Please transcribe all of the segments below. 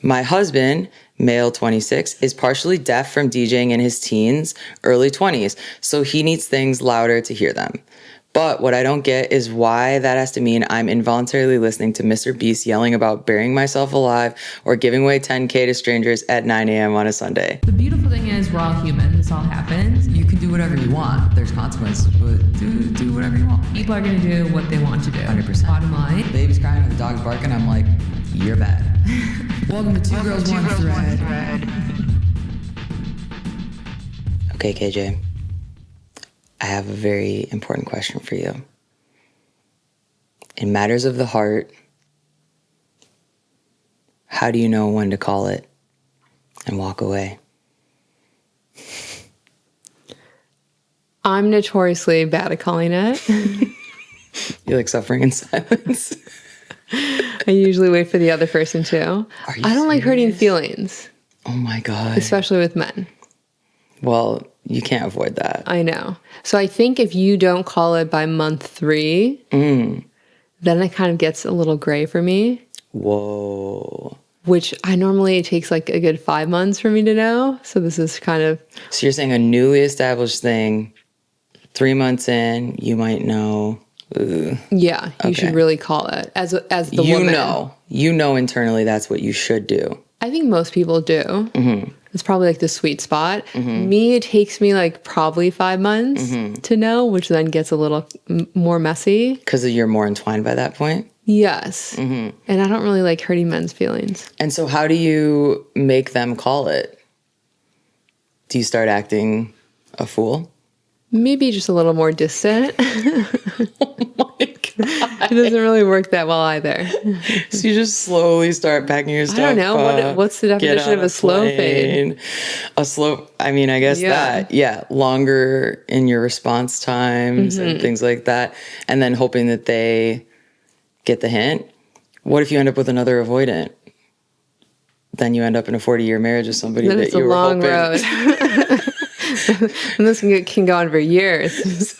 My husband, male 26, is partially deaf from DJing in his teens, early 20s, so he needs things louder to hear them. But what I don't get is why that has to mean I'm involuntarily listening to MrBeast yelling about burying myself alive or giving away $10K to strangers at 9 a.m. on a Sunday. The beautiful thing is we're all human. This all happens. You can do whatever you want. There's consequences, but do whatever you want. People are going to do what they want to do. 100%. Bottom line. The baby's crying and the dog's barking. I'm like, you're bad. Welcome to Two Girls, One Thread. Okay, KJ. I have a very important question for you. In matters of the heart, how do you know when to call it and walk away? I'm notoriously bad at calling it. You like suffering in silence? I usually wait for the other person too. I don't like hurting feelings. Oh my God. Especially with men. Well, you can't avoid that. I know. So I think if you don't call it by month 3, then it kind of gets a little gray for me. Whoa. Which it takes like a good 5 months for me to know. So this is kind of... So you're saying a newly established thing, 3 months in, you might know. Yeah, you should really call it as the woman. You know internally that's what you should do. I think most people do. Mm-hmm. It's probably like the sweet spot. Mm-hmm. Me, it takes me like probably 5 months to know, which then gets a little more messy. Because you're more entwined by that point? Yes. Mm-hmm. And I don't really like hurting men's feelings. And so how do you make them call it? Do you start acting a fool? Maybe just a little more distant. Oh my God. It doesn't really work that well either. So you just slowly start packing your stuff. I don't know. What's the definition of a slow fade? A slow, I guess that. Yeah. Longer in your response times and things like that. And then hoping that they get the hint. What if you end up with another avoidant? Then you end up in a 40-year marriage with somebody that you were hoping. It's a long road. And this can go on for years.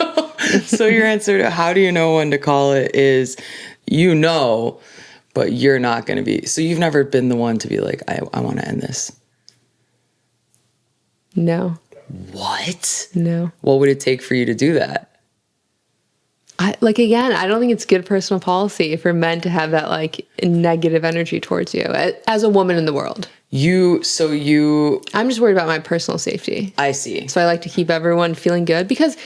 So your answer to how do you know when to call it is, but you're not going to be. So you've never been the one to be like, I want to end this. No. What? No. What would it take for you to do that? I don't think it's good personal policy for men to have that like negative energy towards you as a woman in the world. I'm just worried about my personal safety. I see. So I like to keep everyone feeling good because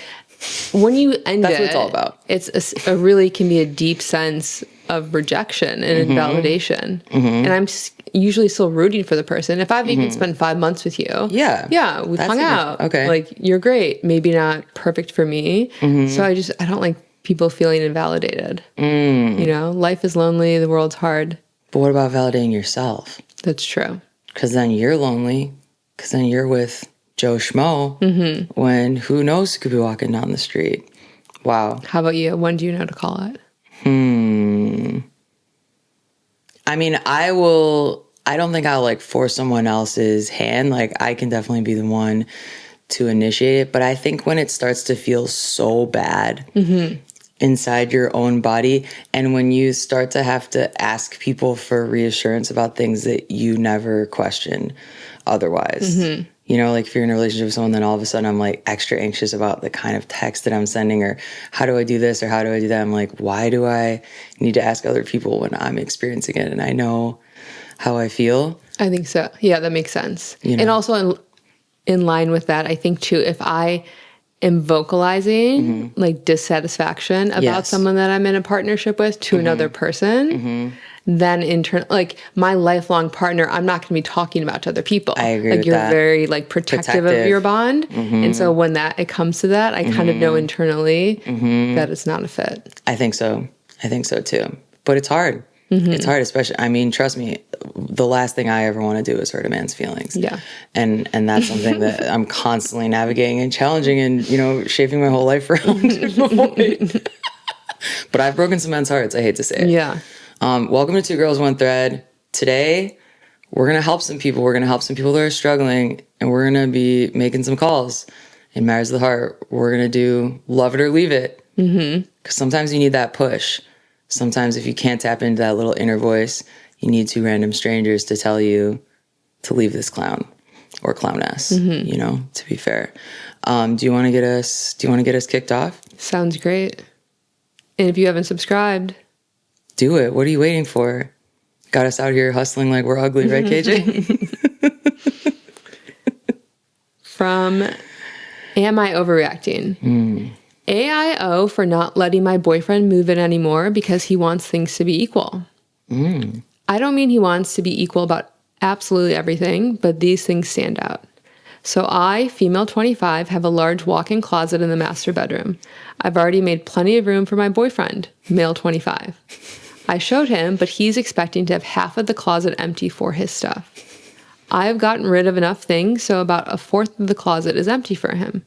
when you end that's what it's all about. It's a really can be a deep sense of rejection and invalidation. Mm-hmm. And I'm usually still rooting for the person. If I've even spent 5 months with you, we've hung out. Okay, like you're great. Maybe not perfect for me. Mm-hmm. So I don't like people feeling invalidated. Life is lonely. The world's hard. But what about validating yourself? That's true. Because then you're lonely. Because then you're with Joe Schmo when who knows who could be walking down the street. Wow. How about you? When do you know to call it? I don't think I'll like force someone else's hand. Like I can definitely be the one to initiate it. But I think when it starts to feel so bad inside your own body, and when you start to have to ask people for reassurance about things that you never questioned otherwise. Like if you're in a relationship with someone, then all of a sudden I'm like extra anxious about the kind of text that I'm sending, or how do I do this or how do I do that? I'm like, why do I need to ask other people when I'm experiencing it and I know how I feel? I think so. Yeah, that makes sense. And also in line with that, I think too, if I am vocalizing like dissatisfaction about someone that I'm in a partnership with to another person, then in turn, like my lifelong partner, I'm not going to be talking about to other people. I agree with you're that. very like protective of your bond. And so when it comes to that, I kind of know internally that it's not a fit. I think so. I think so too. But it's hard. It's hard, especially, trust me, the last thing I ever want to do is hurt a man's feelings. Yeah. And that's something that I'm constantly navigating and challenging and, shaping my whole life around to avoid. But I've broken some men's hearts, I hate to say it. Yeah. Welcome to Two Girls, One Thread. Today, we're going to help some people. We're going to help some people that are struggling, and we're going to be making some calls in matters of the heart. We're going to do love it or leave it. Because sometimes you need that push. Sometimes if you can't tap into that little inner voice, you need two random strangers to tell you to leave this clown or clowness, you know, to be fair. Do you want to get us kicked off? Sounds great. And if you haven't subscribed, do it. What are you waiting for? Got us out here hustling like we're ugly, right, KJ? From Am I Overreacting? AIO for not letting my boyfriend move in anymore because he wants things to be equal. I don't mean he wants to be equal about absolutely everything, but these things stand out. So I, female 25, have a large walk-in closet in the master bedroom. I've already made plenty of room for my boyfriend, male 25. I showed him, but he's expecting to have half of the closet empty for his stuff. I have gotten rid of enough things, so about a fourth of the closet is empty for him.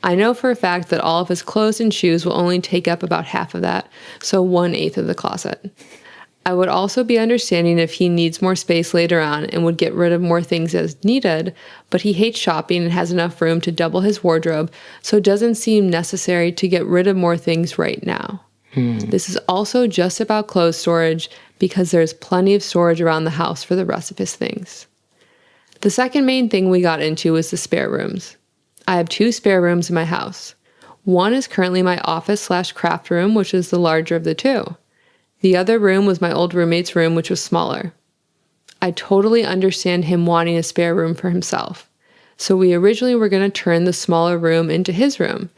I know for a fact that all of his clothes and shoes will only take up about half of that, so 1/8 of the closet. I would also be understanding if he needs more space later on and would get rid of more things as needed, but he hates shopping and has enough room to double his wardrobe, so it doesn't seem necessary to get rid of more things right now. This is also just about clothes storage because there's plenty of storage around the house for the rest of his things. The second main thing we got into was the spare rooms. I have 2 spare rooms in my house. One is currently my office/craft room, which is the larger of the 2. The other room was my old roommate's room, which was smaller. I totally understand him wanting a spare room for himself. So we originally were going to turn the smaller room into his room.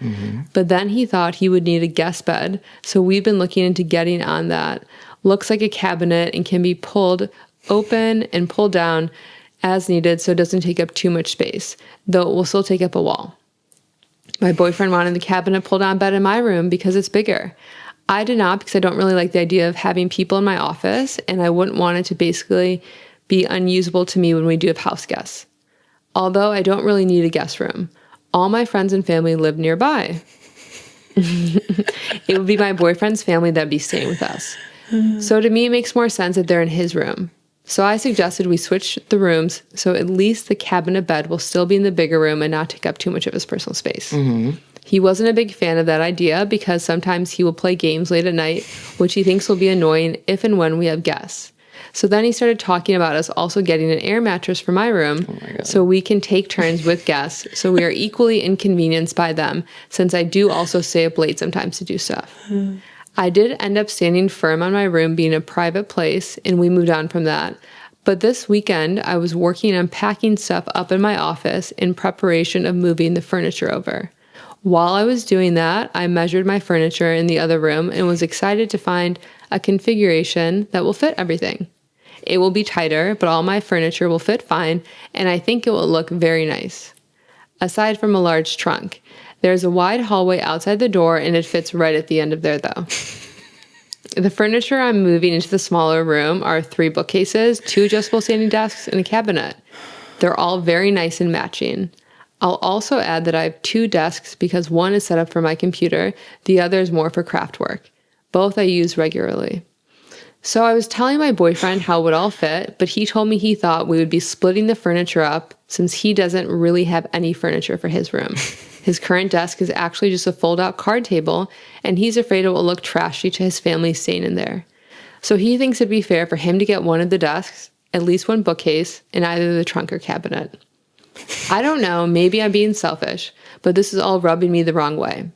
But then he thought he would need a guest bed, so we've been looking into getting on that. Looks like a cabinet and can be pulled open and pulled down as needed so it doesn't take up too much space, though it will still take up a wall. My boyfriend wanted the cabinet pull-down bed in my room because it's bigger. I did not because I don't really like the idea of having people in my office, and I wouldn't want it to basically be unusable to me when we do have house guests. Although I don't really need a guest room. All my friends and family live nearby. It would be my boyfriend's family that'd be staying with us. So to me, it makes more sense that they're in his room. So I suggested we switch the rooms so at least the cabinet bed will still be in the bigger room and not take up too much of his personal space. He wasn't a big fan of that idea because sometimes he will play games late at night, which he thinks will be annoying if and when we have guests. So then he started talking about us also getting an air mattress for my room so we can take turns with guests so we are equally inconvenienced by them, since I do also stay up late sometimes to do stuff. I did end up standing firm on my room being a private place, and we moved on from that. But this weekend, I was working on packing stuff up in my office in preparation of moving the furniture over. While I was doing that, I measured my furniture in the other room and was excited to find a configuration that will fit everything. It will be tighter, but all my furniture will fit fine, and I think it will look very nice. Aside from a large trunk, there's a wide hallway outside the door, and it fits right at the end of there, though. The furniture I'm moving into the smaller room are 3 bookcases, 2 adjustable standing desks, and a cabinet. They're all very nice and matching. I'll also add that I have 2 desks because one is set up for my computer, the other is more for craft work. Both I use regularly. So I was telling my boyfriend how it would all fit, but he told me he thought we would be splitting the furniture up since he doesn't really have any furniture for his room. His current desk is actually just a fold-out card table, and he's afraid it will look trashy to his family staying in there. So he thinks it'd be fair for him to get one of the desks, at least one bookcase, in either the trunk or cabinet. I don't know, maybe I'm being selfish, but this is all rubbing me the wrong way.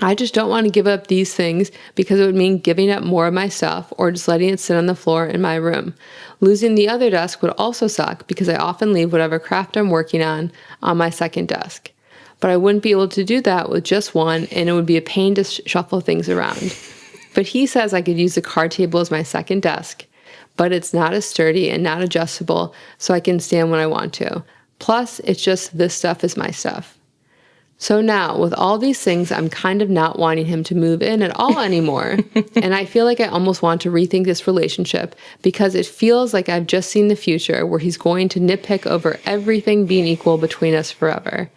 I just don't want to give up these things because it would mean giving up more of my stuff or just letting it sit on the floor in my room. Losing the other desk would also suck because I often leave whatever craft I'm working on my second desk. But I wouldn't be able to do that with just one, and it would be a pain to shuffle things around. But he says I could use the card table as my second desk, but it's not as sturdy and not adjustable, so I can stand when I want to. Plus, it's just this stuff is my stuff. So now, with all these things, I'm kind of not wanting him to move in at all anymore. And I feel like I almost want to rethink this relationship because it feels like I've just seen the future where he's going to nitpick over everything being equal between us forever.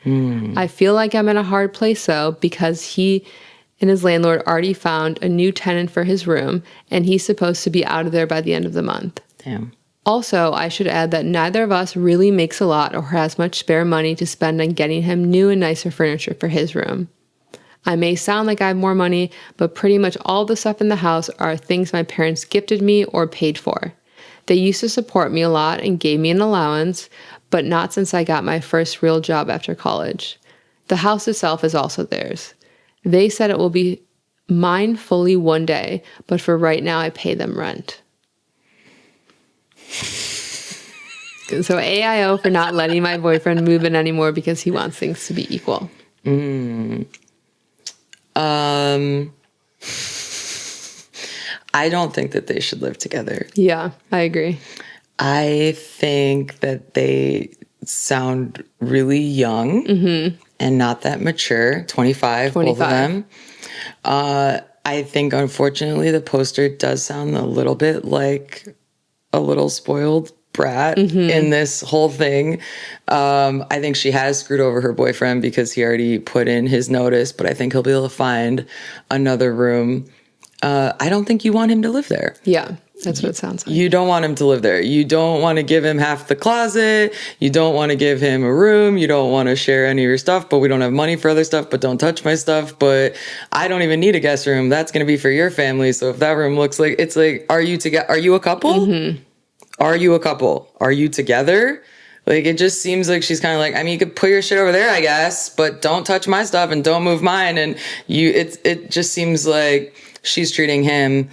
I feel like I'm in a hard place, though, because he and his landlord already found a new tenant for his room, and he's supposed to be out of there by the end of the month. Damn. Also, I should add that neither of us really makes a lot or has much spare money to spend on getting him new and nicer furniture for his room. I may sound like I have more money, but pretty much all the stuff in the house are things my parents gifted me or paid for. They used to support me a lot and gave me an allowance, but not since I got my first real job after college. The house itself is also theirs. They said it will be mine fully one day, but for right now, I pay them rent. So AIO for not letting my boyfriend move in anymore because he wants things to be equal. I don't think that they should live together. Yeah, I agree. I think that they sound really young and not that mature. 25, both of them. I think, unfortunately, the poster does sound a little bit like a little spoiled brat in this whole thing. I think she has screwed over her boyfriend because he already put in his notice, but I think he'll be able to find another room. I don't think you want him to live there. Yeah, that's what it sounds like. You don't want him to live there. You don't want to give him half the closet. You don't want to give him a room. You don't want to share any of your stuff, but we don't have money for other stuff, but don't touch my stuff. But I don't even need a guest room. That's going to be for your family. So if that room looks like, it's like, are you a couple? Are you a couple? Are you together? Like, it just seems like she's kind of like, I mean, you could put your shit over there, I guess, but don't touch my stuff and don't move mine. And it just seems like she's treating him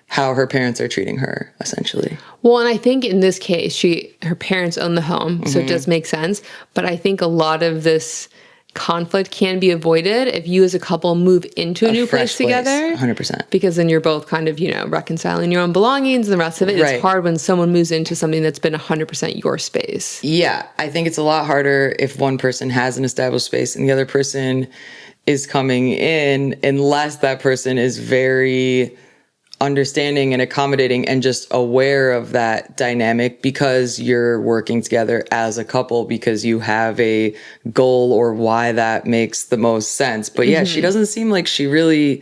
how her parents are treating her, essentially. Well, and I think in this case, her parents own the home, so it does make sense. But I think a lot of this conflict can be avoided if you as a couple move into a new place together. 100%. Because then you're both kind of, reconciling your own belongings and the rest of it. Right. It's hard when someone moves into something that's been 100% your space. Yeah, I think it's a lot harder if one person has an established space and the other person is coming in, unless that person is very understanding and accommodating and just aware of that dynamic because you're working together as a couple because you have a goal or why that makes the most sense. But yeah, she doesn't seem like she really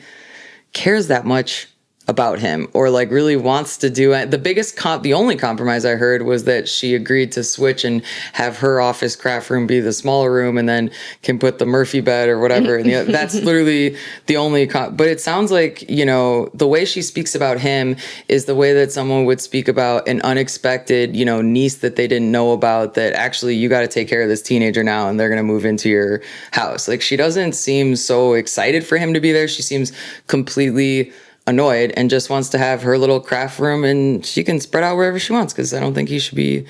cares that much about him or like really wants to do it. The only compromise I heard was that she agreed to switch and have her office craft room be the smaller room and then can put the Murphy bed or whatever. And that's literally the only, but it sounds like, the way she speaks about him is the way that someone would speak about an unexpected, niece that they didn't know about that actually you got to take care of this teenager now and they're going to move into your house. Like she doesn't seem so excited for him to be there. She seems completely annoyed and just wants to have her little craft room and she can spread out wherever she wants because I don't think he should be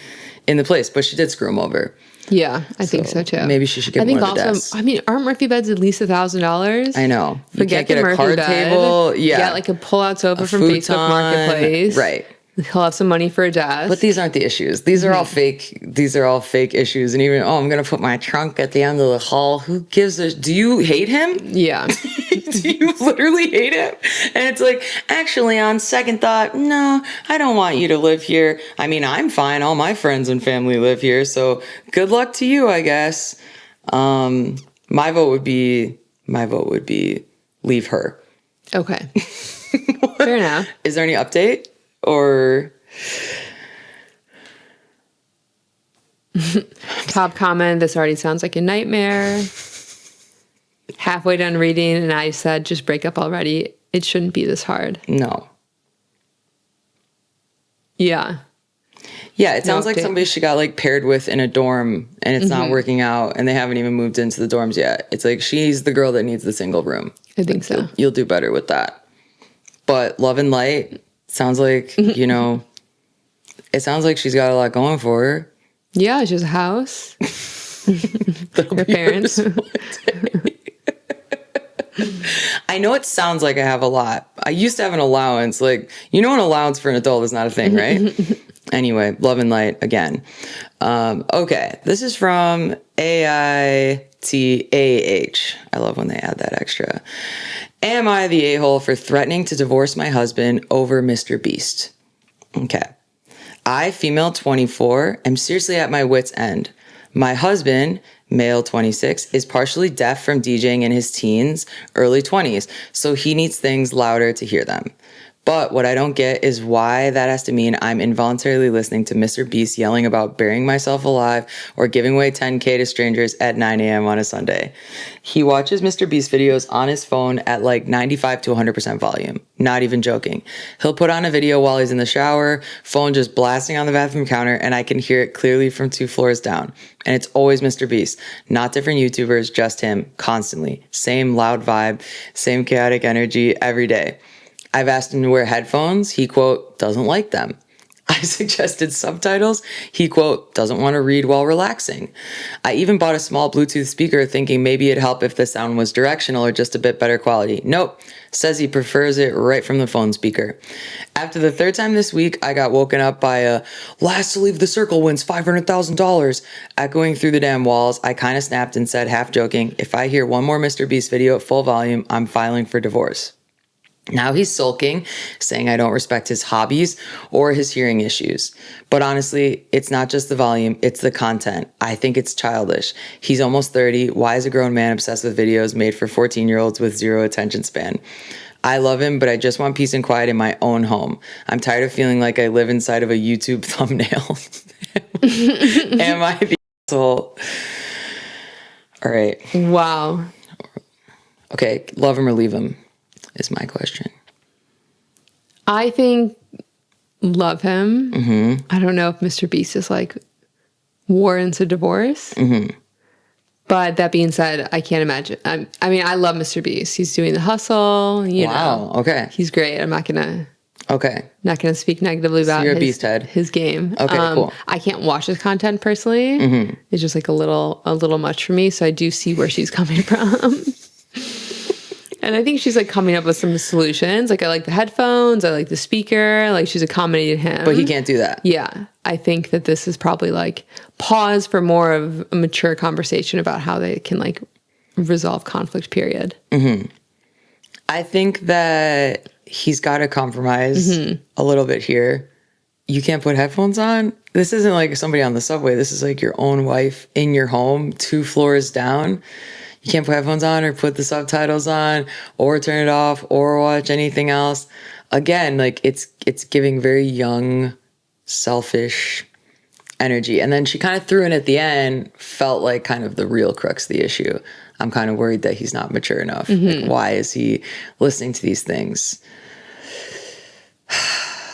in the place. But she did screw him over. Yeah, I think so too. Maybe she should get one of the desks. I mean, aren't Murphy beds at least $1,000? I know. Forget you can't get the a card Murphy table. bed. Yeah. Get like a pull-out sofa from futon, Facebook Marketplace. Right. He'll have some money for a desk. But these aren't the issues. These are all fake. These are all fake issues. And even, I'm going to put my trunk at the end of the hall. Who gives a... Do you hate him? Yeah. Do you literally hate him? And it's like, actually, on second thought, no, I don't want you to live here. I mean, I'm fine. All my friends and family live here. So good luck to you, I guess. My vote would be leave her. Okay. Fair enough. Is there any update or... Top comment, this already sounds like a nightmare. Halfway done reading and I said, just break up already. It shouldn't be this hard. No. Yeah. Yeah, it sounds like somebody she got like paired with in a dorm and it's not working out and they haven't even moved into the dorms yet. It's like she's the girl that needs the single room. I think so. You'll do better with that. But love and light sounds like, it sounds like she's got a lot going for her. Yeah, she has a house. Her parents. I know it sounds like I have a lot. I used to have an allowance. Like, an allowance for an adult is not a thing, right? Anyway, love and light again. Okay, this is from AITA Bf. I love when they add that extra. Am I the a-hole for threatening to divorce my husband over MrBeast? Okay. I, female 24, am seriously at my wit's end. My husband, male 26, is partially deaf from DJing in his teens, early 20s, so he needs things louder to hear them. But what I don't get is why that has to mean I'm involuntarily listening to MrBeast yelling about burying myself alive or giving away 10K to strangers at 9 a.m. on a Sunday. He watches MrBeast videos on his phone at like 95 to 100% volume. Not even joking. He'll put on a video while he's in the shower, phone just blasting on the bathroom counter, and I can hear it clearly from 2 floors down. And it's always MrBeast, not different YouTubers, just him, constantly. Same loud vibe, same chaotic energy every day. I've asked him to wear headphones. He, quote, doesn't like them. I suggested subtitles. He, quote, doesn't want to read while relaxing. I even bought a small Bluetooth speaker thinking maybe it'd help if the sound was directional or just a bit better quality. Nope. Says he prefers it right from the phone speaker. After the 3rd time this week, I got woken up by a last to leave the circle wins $500,000 echoing through the damn walls. I kind of snapped and said, half joking, if I hear one more MrBeast video at full volume, I'm filing for divorce. Now he's sulking, saying I don't respect his hobbies or his hearing issues. But honestly, it's not just the volume, it's the content. I think it's childish. He's almost 30. Why is a grown man obsessed with videos made for 14-year-olds with zero attention span? I love him, but I just want peace and quiet in my own home. I'm tired of feeling like I live inside of a YouTube thumbnail. Am I the asshole? All right. Wow. Okay, love him or leave him is my question. I think love him. Mm-hmm. I don't know if MrBeast is like warrants a divorce. Mm-hmm. But that being said, I can't imagine. I mean, I love MrBeast. He's doing the hustle. You know. Okay. He's great. I'm not gonna speak negatively about you're a beast head. His game. Okay, cool. I can't watch his content personally. Mm-hmm. It's just like a little much for me. So I do see where she's coming from. And I think she's like coming up with some solutions. Like I like the headphones, I like the speaker, like she's accommodated him. But he can't do that. Yeah. I think that this is probably like pause for more of a mature conversation about how they can like resolve conflict, period. Mm-hmm. I think that he's got to compromise a little bit here. You can't put headphones on. This isn't like somebody on the subway. This is like your own wife in your home, 2 floors down. You can't put headphones on or put the subtitles on or turn it off or watch anything else. Again, like it's giving very young, selfish energy. And then she kind of threw in at the end, felt like kind of the real crux of the issue. I'm kind of worried that he's not mature enough. Mm-hmm. Like, why is he listening to these things?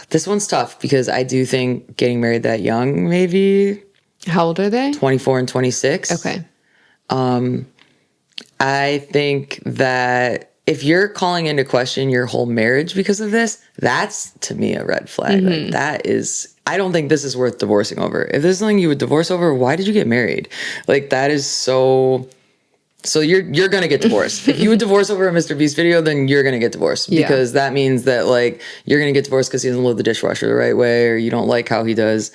This one's tough because I do think getting married that young, maybe. How old are they? 24 and 26. Okay. I think that if you're calling into question your whole marriage because of this, that's to me a red flag. Mm-hmm. Like that is, I don't think this is worth divorcing over. If this is something you would divorce over, why did you get married? Like that is so you're going to get divorced. If you would divorce over a MrBeast video, then you're going to get divorced because that means that like you're going to get divorced because he doesn't load the dishwasher the right way or you don't like how he does.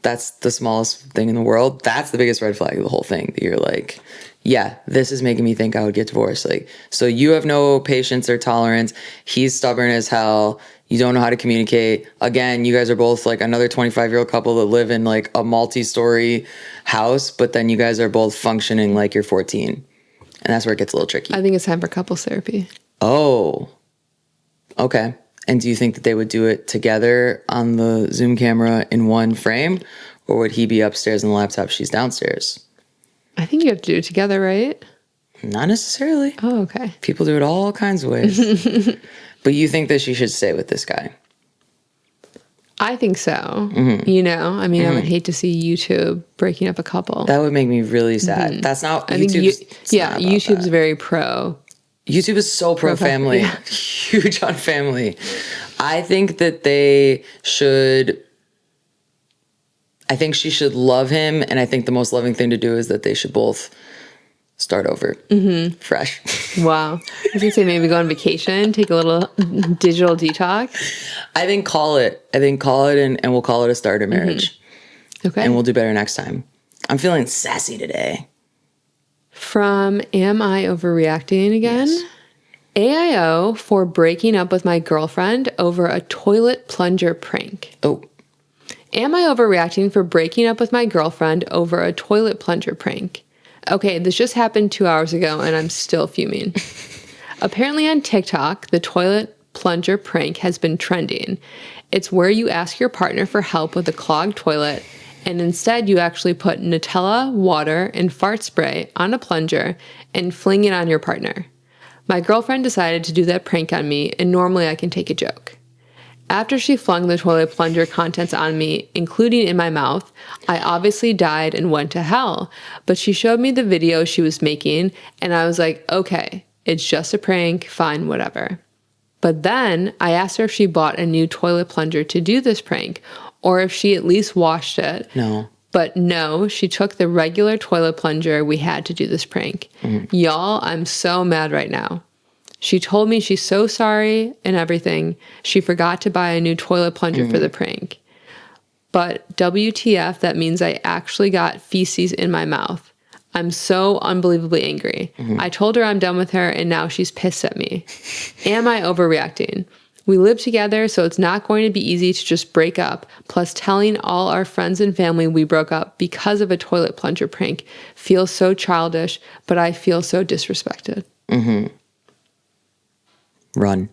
That's the smallest thing in the world. That's the biggest red flag of the whole thing. That you're like, yeah, this is making me think I would get divorced. Like, so you have no patience or tolerance. He's stubborn as hell. You don't know how to communicate. Again, you guys are both like another 25-year-old couple that live in like a multi-story house, but then you guys are both functioning like you're 14. And that's where it gets a little tricky. I think it's time for couples therapy. Oh, okay. And do you think that they would do it together on the Zoom camera in one frame? Or would he be upstairs on the laptop, she's downstairs? I think you have to do it together, right? Not necessarily. Oh, okay. People do it all kinds of ways. But you think that she should stay with this guy? I think so. Mm-hmm. You know, I mean, I would hate to see YouTube breaking up a couple. That would make me really sad. Mm-hmm. That's not YouTube's very pro. YouTube is so pro family. Yeah. Huge on family. I think that I think she should love him, and I think the most loving thing to do is that they should both start over fresh. Wow. I was going to say maybe go on vacation, take a little digital detox. I think call it and we'll call it a starter marriage. Mm-hmm. Okay. And we'll do better next time. I'm feeling sassy today. From Am I Overreacting Again? Yes. AIO for breaking up with my girlfriend over a toilet plunger prank. Oh. Am I overreacting for breaking up with my girlfriend over a toilet plunger prank? Okay, this just happened 2 hours ago and I'm still fuming. Apparently on TikTok, the toilet plunger prank has been trending. It's where you ask your partner for help with a clogged toilet, and instead you actually put Nutella, water, and fart spray on a plunger and fling it on your partner. My girlfriend decided to do that prank on me, and normally I can take a joke. After she flung the toilet plunger contents on me, including in my mouth, I obviously died and went to hell. But she showed me the video she was making, and I was like, okay, it's just a prank, fine, whatever. But then I asked her if she bought a new toilet plunger to do this prank, or if she at least washed it. No. But no, she took the regular toilet plunger we had to do this prank. Y'all, I'm so mad right now. She told me she's so sorry and everything. She forgot to buy a new toilet plunger for the prank. But WTF, that means I actually got feces in my mouth. I'm so unbelievably angry. I told her I'm done with her, and now she's pissed at me. Am I overreacting? We live together, so it's not going to be easy to just break up. Plus, telling all our friends and family we broke up because of a toilet plunger prank feels so childish, but I feel so disrespected. Run.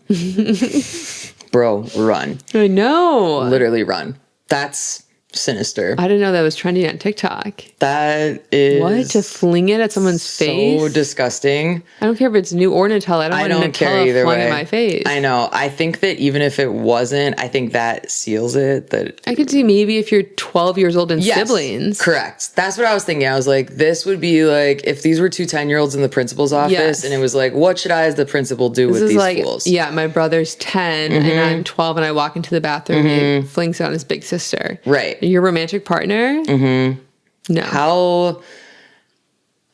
Bro, run. I know. Literally run. That's sinister. I didn't know that was trending on TikTok. That is... What? To fling it at someone's face? So disgusting. I don't care if it's new or Nutella. I don't want Nutella flung in my face. I know. I think that even if it wasn't, I think that seals it. That I could see maybe if you're 12 years old and siblings. Correct. That's what I was thinking. I was like, this would be like if these were two 10-year-olds in the principal's office and it was like, what should I as the principal do with these fools? Yeah, my brother's 10 and I'm 12 and I walk into the bathroom and he flings it on his big sister. Right. Your romantic partner? No.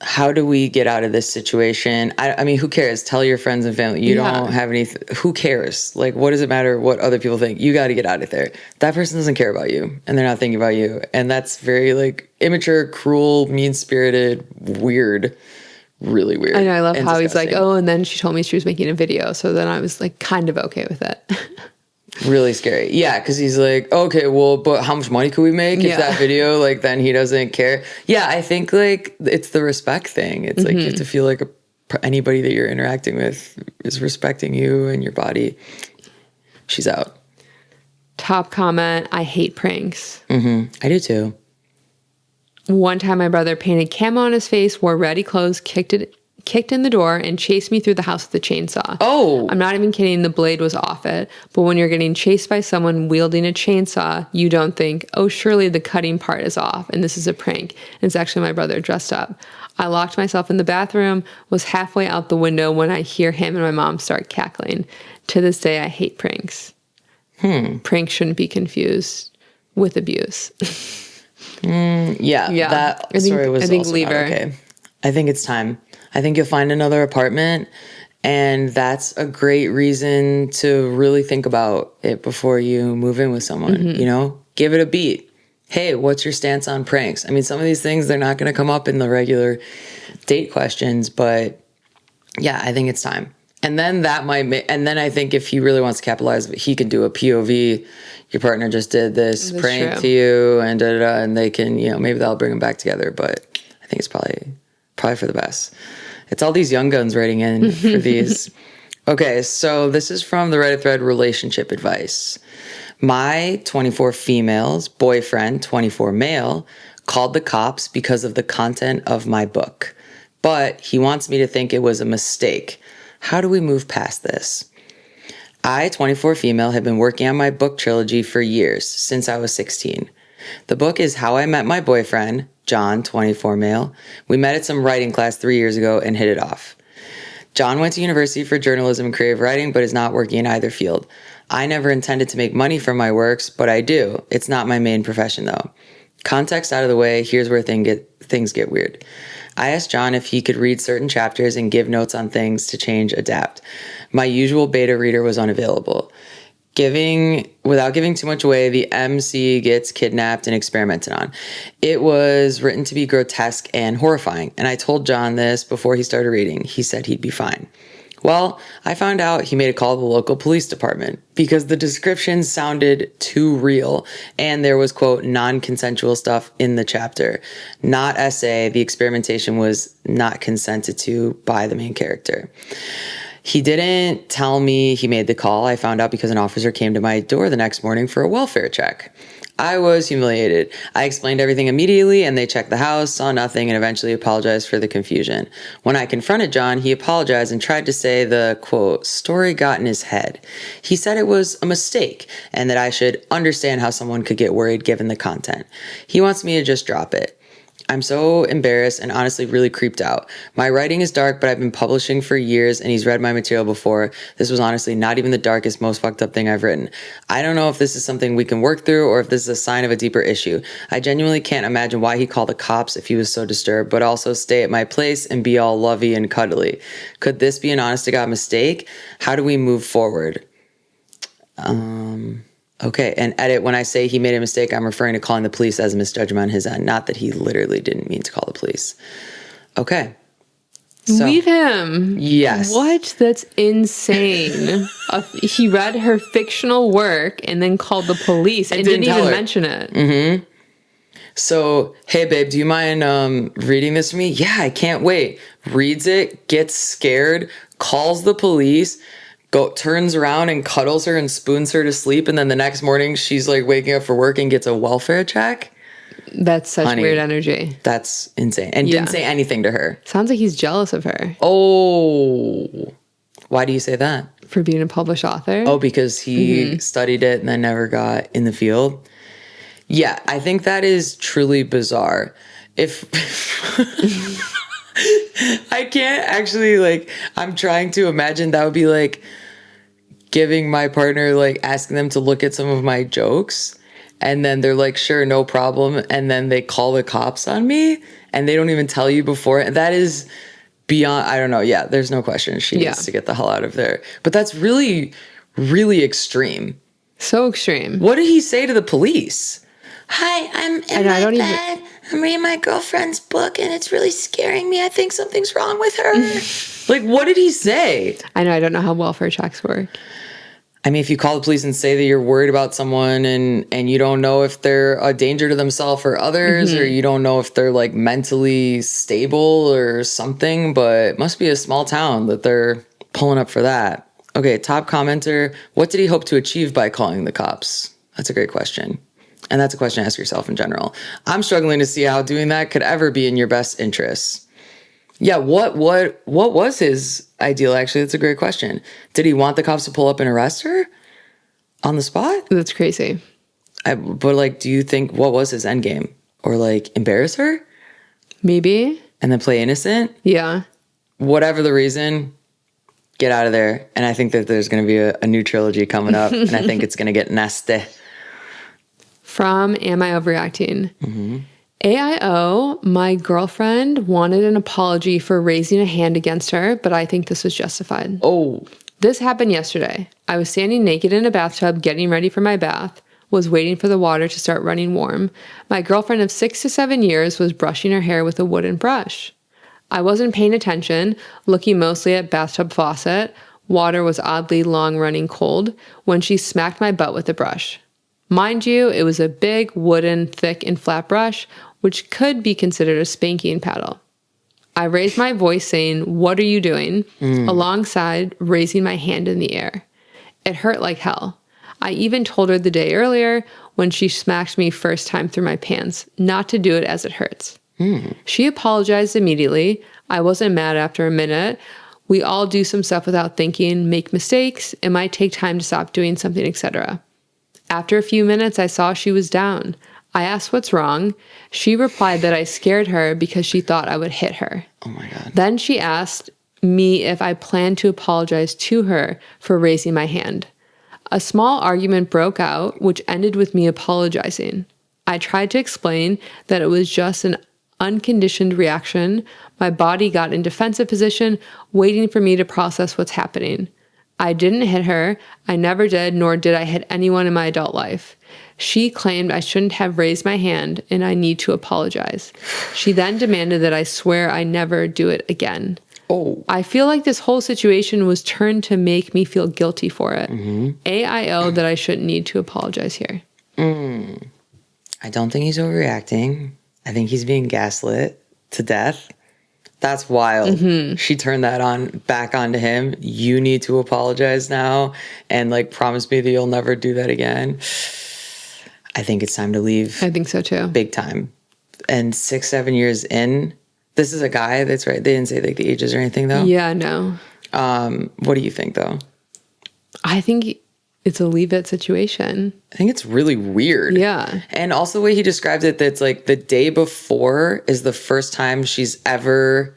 How do we get out of this situation? I mean, who cares? Tell your friends and family. You don't have any... Who cares? Like, what does it matter what other people think? You got to get out of there. That person doesn't care about you, and they're not thinking about you. And that's very, like, immature, cruel, mean-spirited, weird, really weird. I know. I love how disgusting. he's like, oh, and then she told me she was making a video. So then I was, like, kind of okay with it. Really scary. Yeah, because he's like, okay, well, but how much money could we make if that video, like, then he doesn't care? Yeah, I think, like, it's the respect thing. It's like you have to feel like anybody that you're interacting with is respecting you and your body. She's out. Top comment, I hate pranks. I do too. One time my brother painted camo on his face, wore ratty clothes, kicked in the door, and chased me through the house with a chainsaw. Oh! I'm not even kidding, the blade was off it. But when you're getting chased by someone wielding a chainsaw, you don't think, oh, surely the cutting part is off, and this is a prank. And it's actually my brother dressed up. I locked myself in the bathroom, was halfway out the window when I hear him and my mom start cackling. To this day, I hate pranks. Pranks shouldn't be confused with abuse. Yeah, that story was also not okay. I think it's time. I think you'll find another apartment, and that's a great reason to really think about it before you move in with someone, you know? Give it a beat. Hey, what's your stance on pranks? I mean, some of these things, they're not going to come up in the regular date questions, but yeah, I think it's time. And then that might and then I think if he really wants to capitalize, he can do a POV. Your partner just did this prank to you, and and they can, you know, maybe that'll bring them back together, but I think it's probably for the best. It's all these young guns writing in for these. Okay, so this is from the Reddit thread relationship advice. My 24 females boyfriend, 24 male, called the cops because of the content of my book. But he wants me to think it was a mistake. How do we move past this? I, 24 female, have been working on my book trilogy for years, since I was 16. The book is How I Met My Boyfriend, John, 24 male. We met at some writing class 3 years ago and hit it off. John went to university for journalism and creative writing, but is not working in either field. I never intended to make money from my works, but I do. It's not my main profession, though. Context out of the way, here's where things get weird. I asked John if he could read certain chapters and give notes on things to change, adapt. My usual beta reader was unavailable. Without giving too much away, the MC gets kidnapped and experimented on. It was written to be grotesque and horrifying, and I told John this before he started reading. He said he'd be fine. Well, I found out he made a call to the local police department because the description sounded too real, and there was, quote, non-consensual stuff in the chapter. Not essay, the experimentation was not consented to by the main character. He didn't tell me he made the call. I found out because an officer came to my door the next morning for a welfare check. I was humiliated. I explained everything immediately and they checked the house, saw nothing, and eventually apologized for the confusion. When I confronted John, he apologized and tried to say the, quote, story got in his head. He said it was a mistake and that I should understand how someone could get worried given the content. He wants me to just drop it. I'm so embarrassed and honestly really creeped out. My writing is dark, but I've been publishing for years and he's read my material before. This was honestly not even the darkest, most fucked up thing I've written. I don't know if this is something we can work through or if this is a sign of a deeper issue. I genuinely can't imagine why he called the cops if he was so disturbed, but also stay at my place and be all lovey and cuddly. Could this be an honest to God mistake? How do we move forward? Okay, and edit, when I say he made a mistake, I'm referring to calling the police as a misjudgment on his end, not that he literally didn't mean to call the police. Okay. So, leave him. Yes. What? That's insane. He read her fictional work and then called the police and didn't even mention it. Mm-hmm. So, hey, babe, do you mind reading this for me? Yeah, I can't wait. Reads it, gets scared, calls the police, turns around and cuddles her and spoons her to sleep, and then the next morning she's like waking up for work and gets a welfare check. That's such weird energy. That's insane. And didn't say anything to her. Sounds like he's jealous of her. Oh. Why do you say that? For being a published author. Oh, because he studied it and then never got in the field. Yeah, I think that is truly bizarre. If I can't actually, like, I'm trying to imagine that would be like giving my partner, like, asking them to look at some of my jokes, and then they're like, sure, no problem, and then they call the cops on me, and they don't even tell you before. And that is beyond, I don't know, yeah, there's no question. She needs to get the hell out of there. But that's really, really extreme. So extreme. What did he say to the police? Hi, I'm in my bed. I'm reading my girlfriend's book and it's really scaring me. I think something's wrong with her. Like, what did he say? I know. I don't know how welfare checks work. I mean, if you call the police and say that you're worried about someone and you don't know if they're a danger to themselves or others, or you don't know if they're like mentally stable or something, but it must be a small town that they're pulling up for that. Okay, top commenter. What did he hope to achieve by calling the cops? That's a great question. And that's a question to ask yourself in general. I'm struggling to see how doing that could ever be in your best interests. Yeah, what was his ideal, actually? That's a great question. Did he want the cops to pull up and arrest her on the spot? That's crazy. But, like, do you think, what was his end game? Or, like, embarrass her? Maybe. And then play innocent? Yeah. Whatever the reason, get out of there. And I think that there's going to be a new trilogy coming up, and I think it's going to get nasty. From Am I Overreacting? AIO, my girlfriend wanted an apology for raising a hand against her, but I think this was justified. Oh. This happened yesterday. I was standing naked in a bathtub getting ready for my bath, was waiting for the water to start running warm. My girlfriend of 6 to 7 years was brushing her hair with a wooden brush. I wasn't paying attention, looking mostly at bathtub faucet. Water was oddly long running cold when she smacked my butt with the brush. Mind you, it was a big, wooden, thick, and flat brush, which could be considered a spanking paddle. I raised my voice saying, "What are you doing?" alongside raising my hand in the air. It hurt like hell. I even told her the day earlier when she smacked me first time through my pants not to do it as it hurts. She apologized immediately. I wasn't mad after a minute. We all do some stuff without thinking, make mistakes. It might take time to stop doing something, etc. After a few minutes, I saw she was down. I asked what's wrong. She replied that I scared her because she thought I would hit her. Oh my God. Then she asked me if I planned to apologize to her for raising my hand. A small argument broke out, which ended with me apologizing. I tried to explain that it was just an unconditioned reaction. My body got in defensive position, waiting for me to process what's happening. I didn't hit her. I never did, nor did I hit anyone in my adult life. She claimed I shouldn't have raised my hand and I need to apologize. She then demanded that I swear I never do it again. Oh. I feel like this whole situation was turned to make me feel guilty for it. AIO that I shouldn't need to apologize here. I don't think he's overreacting. I think he's being gaslit to death. That's wild. She turned that back onto him. You need to apologize now and like promise me that you'll never do that again. I think it's time to leave. I think so too. Big time. And 6-7 years in, this is a guy, that's right. They didn't say like the ages or anything though. Yeah, no. What do you think though? I think it's a leave it situation. I think it's really weird. Yeah. And also the way he describes it, that's like the day before is the first time she's ever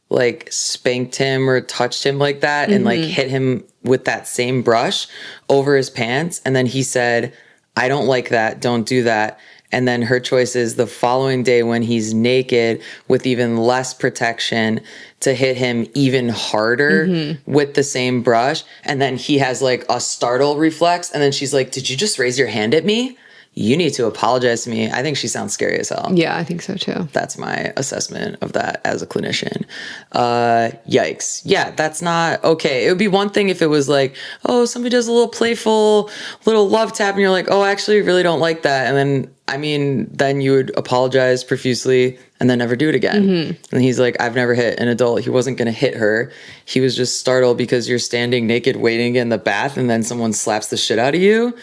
like spanked him or touched him like that and like hit him with that same brush over his pants. And then he said, I don't like that. Don't do that. And then her choice is the following day when he's naked with even less protection to hit him even harder with the same brush. And then he has like a startle reflex. And then she's like, did you just raise your hand at me? You need to apologize to me. I think she sounds scary as hell. Yeah, I think so too. That's my assessment of that as a clinician. Yikes. Yeah, that's not okay. It would be one thing if it was like, oh, somebody does a little playful, little love tap, and you're like, oh, actually, really don't like that. And then, I mean, then you would apologize profusely and then never do it again. And he's like, I've never hit an adult. He wasn't going to hit her. He was just startled because you're standing naked waiting in the bath and then someone slaps the shit out of you.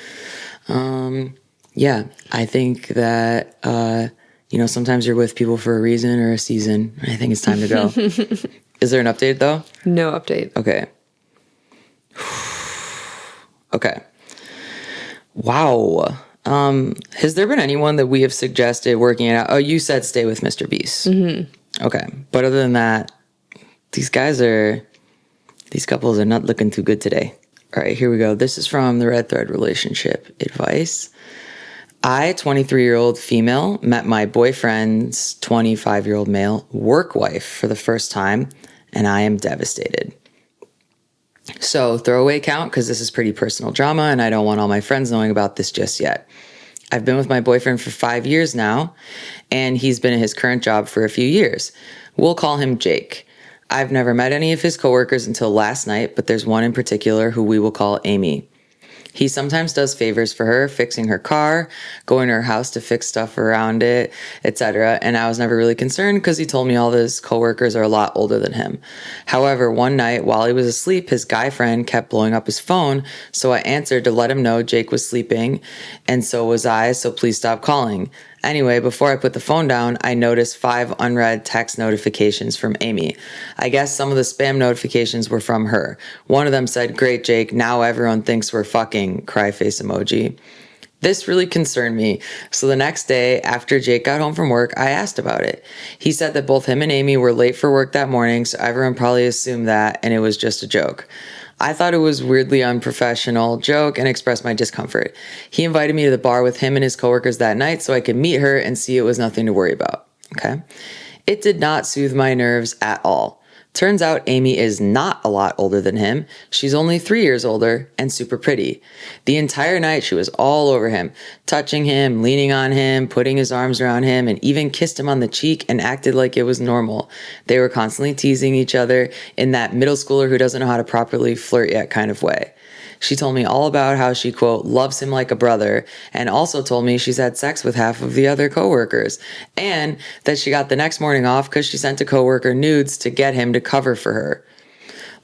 Yeah, I think that, sometimes you're with people for a reason or a season. I think it's time to go. Is there an update, though? No update. Okay. Okay. Wow. Has there been anyone that we have suggested working it out? Oh, you said stay with MrBeast. Okay. But other than that, these couples are not looking too good today. All right, here we go. This is from the Red Thread Relationship Advice. I, 23-year-old female, met my boyfriend's 25-year-old male work wife for the first time, and I am devastated. So throwaway count, because this is pretty personal drama, and I don't want all my friends knowing about this just yet. I've been with my boyfriend for 5 years now, and he's been at his current job for a few years. We'll call him Jake. I've never met any of his coworkers until last night, but there's one in particular who we will call Amy. He sometimes does favors for her, fixing her car, going to her house to fix stuff around it, etc. And I was never really concerned because he told me all of his coworkers are a lot older than him. However, one night while he was asleep, his guy friend kept blowing up his phone, so I answered to let him know Jake was sleeping, and so was I, so please stop calling. Anyway, before I put the phone down, I noticed 5 unread text notifications from Amy. I guess some of the spam notifications were from her. One of them said, "Great, Jake, now everyone thinks we're fucking," cry face emoji. This really concerned me, so the next day, after Jake got home from work, I asked about it. He said that both him and Amy were late for work that morning, so everyone probably assumed that, and it was just a joke. I thought it was a weirdly unprofessional joke and expressed my discomfort. He invited me to the bar with him and his coworkers that night so I could meet her and see it was nothing to worry about. Okay. It did not soothe my nerves at all. Turns out Amy is not a lot older than him. She's only 3 years older and super pretty. The entire night she was all over him, touching him, leaning on him, putting his arms around him, and even kissed him on the cheek and acted like it was normal. They were constantly teasing each other in that middle schooler who doesn't know how to properly flirt yet kind of way. She told me all about how she, quote, loves him like a brother, and also told me she's had sex with half of the other coworkers, and that she got the next morning off because she sent a coworker nudes to get him to cover for her.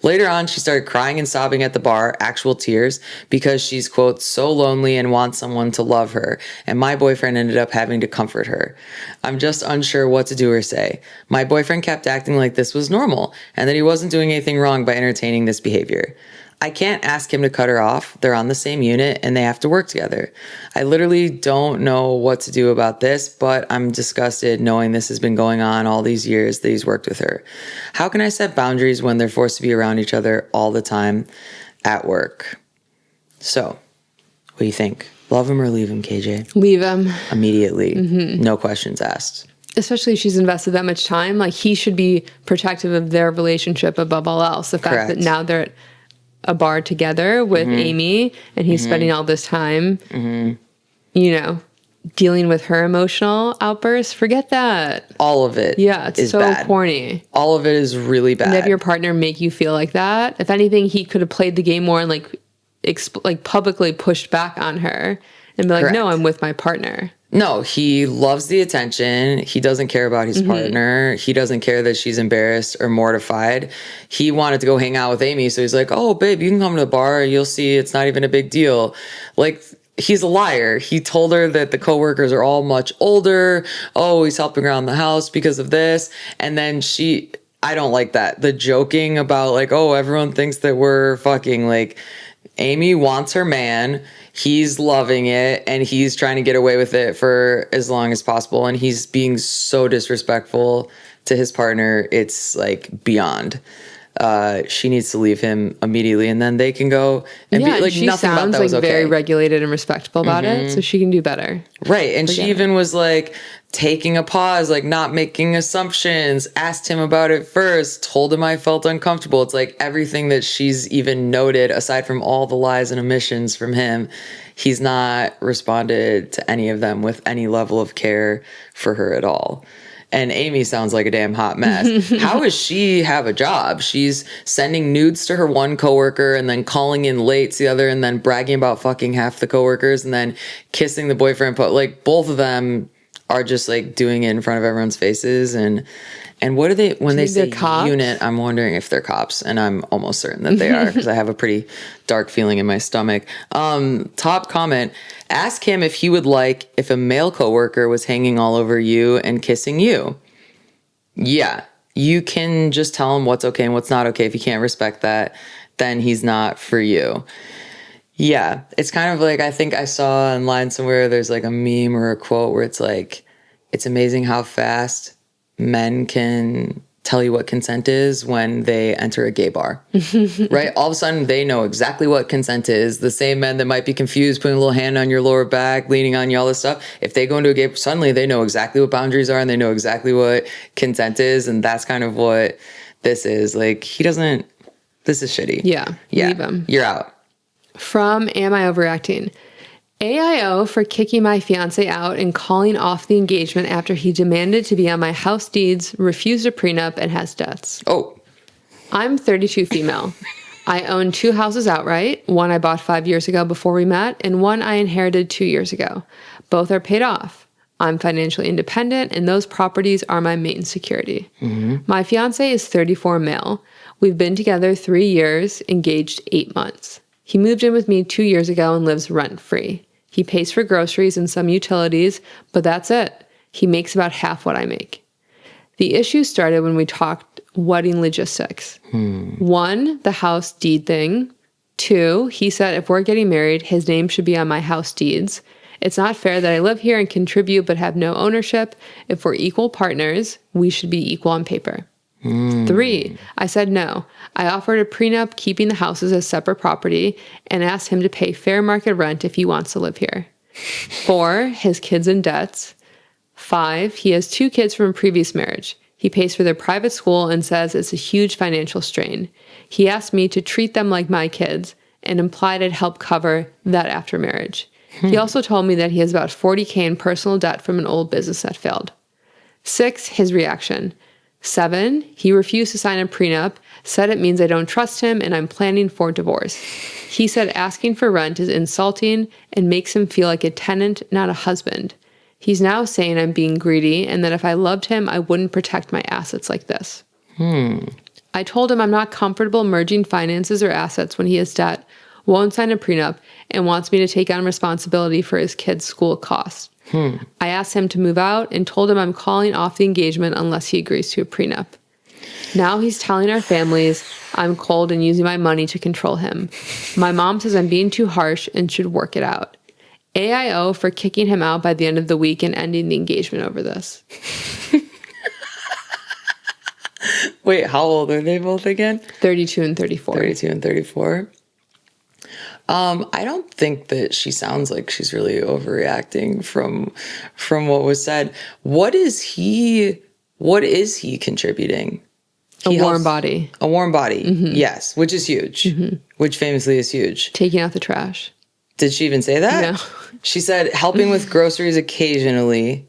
Later on, she started crying and sobbing at the bar, actual tears, because she's, quote, so lonely and wants someone to love her, and my boyfriend ended up having to comfort her. I'm just unsure what to do or say. My boyfriend kept acting like this was normal, and that he wasn't doing anything wrong by entertaining this behavior. I can't ask him to cut her off. They're on the same unit and they have to work together. I literally don't know what to do about this, but I'm disgusted knowing this has been going on all these years that he's worked with her. How can I set boundaries when they're forced to be around each other all the time at work? So, what do you think? Love him or leave him, KJ? Leave him. Immediately. No questions asked. Especially if she's invested that much time. Like, he should be protective of their relationship above all else. The fact that now they're at a bar together with Amy and he's spending all this time, dealing with her emotional outbursts. Forget that. All of it. Yeah, it's so bad. Corny. All of it is really bad. And have your partner make you feel like that. If anything, he could have played the game more and like publicly pushed back on her and be like, no, I'm with my partner. No, he loves the attention. He doesn't care about his partner. He doesn't care that she's embarrassed or mortified. He wanted to go hang out with Amy. So he's like, oh, babe, you can come to the bar. You'll see it's not even a big deal. Like, he's a liar. He told her that the coworkers are all much older. Oh, he's helping around the house because of this. And then I don't like that. The joking about like, oh, everyone thinks that we're fucking. Like, Amy wants her man. He's loving it and he's trying to get away with it for as long as possible. And he's being so disrespectful to his partner. It's like beyond. She needs to leave him immediately and then they can go and be like, she nothing about sounds that like was okay. very regulated and respectful about it. So she can do better. Right. And she even was like taking a pause, like not making assumptions, asked him about it first, told him I felt uncomfortable. It's like everything that she's even noted, aside from all the lies and omissions from him, he's not responded to any of them with any level of care for her at all. And Amy sounds like a damn hot mess. How does she have a job? She's sending nudes to her one coworker and then calling in late to the other and then bragging about fucking half the coworkers and then kissing the boyfriend. But like both of them are just like doing it in front of everyone's faces. And what do they, when they say unit, I'm wondering if they're cops. And I'm almost certain that they are because I have a pretty dark feeling in my stomach. Top comment, ask him if he would like if a male coworker was hanging all over you and kissing you. Yeah, you can just tell him what's okay and what's not okay. If you can't respect that, then he's not for you. Yeah, it's kind of like, I think I saw online somewhere, there's like a meme or a quote where it's like, it's amazing how fast men can tell you what consent is when they enter a gay bar, right? All of a sudden, they know exactly what consent is. The same men that might be confused, putting a little hand on your lower back, leaning on you, all this stuff. If they go into a gay, suddenly they know exactly what boundaries are and they know exactly what consent is. And that's kind of what this is. Like, this is shitty. Yeah. Leave him. You're out. From Am I Overreacting? AIO for kicking my fiancé out and calling off the engagement after he demanded to be on my house deeds, refused a prenup, and has debts. Oh. I'm 32 female. I own 2 houses outright. One I bought 5 years ago before we met, and one I inherited 2 years ago. Both are paid off. I'm financially independent, and those properties are my main security. My fiancé is 34 male. We've been together 3 years, engaged 8 months. He moved in with me 2 years ago and lives rent-free. He pays for groceries and some utilities, but that's it. He makes about half what I make. The issue started when we talked wedding logistics. 1, the house deed thing. 2, he said if we're getting married, his name should be on my house deeds. It's not fair that I live here and contribute but have no ownership. If we're equal partners, we should be equal on paper. 3, I said no. I offered a prenup keeping the houses as separate property and asked him to pay fair market rent if he wants to live here. 4, his kids in debts. 5, he has 2 kids from a previous marriage. He pays for their private school and says it's a huge financial strain. He asked me to treat them like my kids and implied I'd help cover that after marriage. He also told me that he has about $40,000 in personal debt from an old business that failed. 6, his reaction. 7, he refused to sign a prenup, said it means I don't trust him and I'm planning for divorce. He said asking for rent is insulting and makes him feel like a tenant, not a husband. He's now saying I'm being greedy and that if I loved him, I wouldn't protect my assets like this. I told him I'm not comfortable merging finances or assets when he has debt, won't sign a prenup, and wants me to take on responsibility for his kids' school costs. I asked him to move out and told him I'm calling off the engagement unless he agrees to a prenup. Now he's telling our families I'm cold and using my money to control him. My mom says I'm being too harsh and should work it out. AIO for kicking him out by the end of the week and ending the engagement over this. Wait, how old are they both again? 32 and 34. 32 and 34. I don't think that she sounds like she's really overreacting from what was said. What is he contributing? A warm body. A warm body, yes, which is huge, which famously is huge. Taking out the trash. Did she even say that? No. She said helping with groceries occasionally.